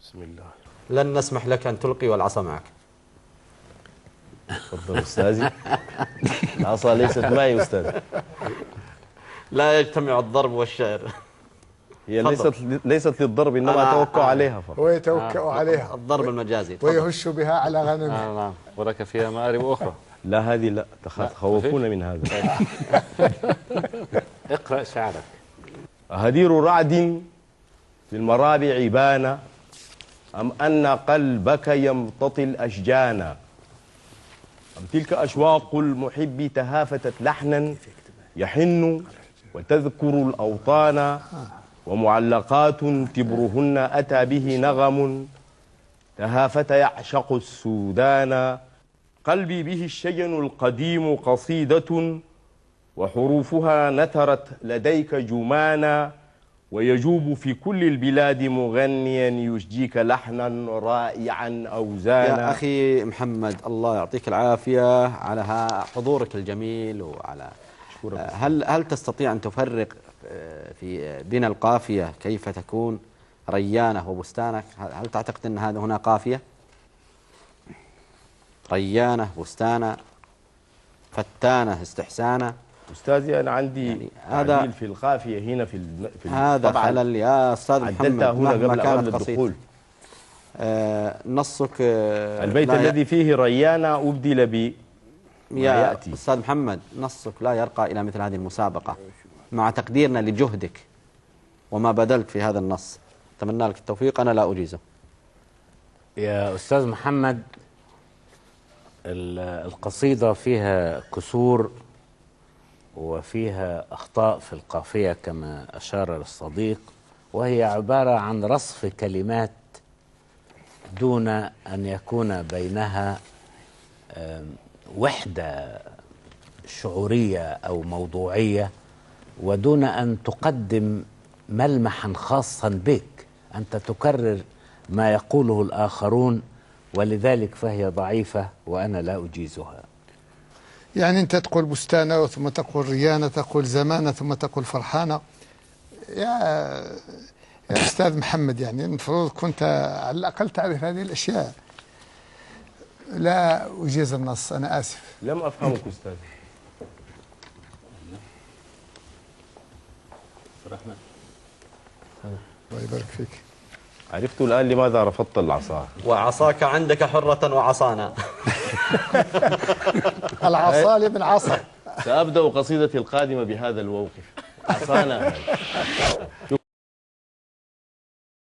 بسم الله. لن نسمح لك أن تلقي والعصا معك. تفضل أستاذي. العصا ليست معي أستاذ. لا يجتمع الضرب والشعر. هي ليست للضرب، إنما أتوكأ عليها فقط. ويتوكأ عليها الضرب المجازي. ويهش بها على غنمه. نعم، ولك فيها مآرب أخرى. لا هذه لا، تخوفون من هذا. اقرأ شعرك. هدير رعد في المرابع بان، أم أن قلبك يمتطي الأشجان، أم تلك أشواق المحب تهافتت لحنا يحن وتذكر الأوطان، ومعلقات تبرهن أتى به نغم تهافت يعشق السودان. قلبي به الشجن القديم قصيدة، وحروفها نثرت لديك جمانا، ويجوب في كل البلاد مغنيا يشجيك لحنا رائعا أوزانا. يا أخي محمد، الله يعطيك العافية على حضورك الجميل وعلى هل تستطيع أن تفرق في بين القافية كيف تكون ريانة وبستانك؟ هل تعتقد أن هذا هنا قافية؟ ريانة بستانة فتانة استحسانة. أستاذي أنا عندي يعني تعديل في القافية هنا في هذا خلل يا أستاذ محمد. عدلتها هنا قبل الدخول. نصك البيت الذي فيه ريانة أبدل ب يا أستاذ محمد، نصك لا يرقى إلى مثل هذه المسابقة، مع تقديرنا لجهدك وما بذلت في هذا النص. أتمنى لك التوفيق، أنا لا أجيزه. يا أستاذ محمد، القصيدة فيها كسور وفيها أخطاء في القافية كما أشار الصديق، وهي عبارة عن رصف كلمات دون أن يكون بينها وحدة شعورية أو موضوعية، ودون أن تقدم ملمحا خاصا بك. أنت تكرر ما يقوله الآخرون، ولذلك فهي ضعيفة وأنا لا أجيزها. يعني أنت تقول بستانة ثم تقول ريانة، تقول زمانة ثم تقول فرحانة. يا أستاذ محمد، يعني المفروض كنت على الأقل تعرف هذه الأشياء. لا أجيز النص، أنا آسف. لم أفهمك أستاذ. الله يبارك فيك. عرفت الآن لماذا رفضت العصا. وعصاك عندك حرة وعصانا. العصا لابن عصا. سأبدأ قصيدتي القادمة بهذا الموقف. عصانا. شكرا.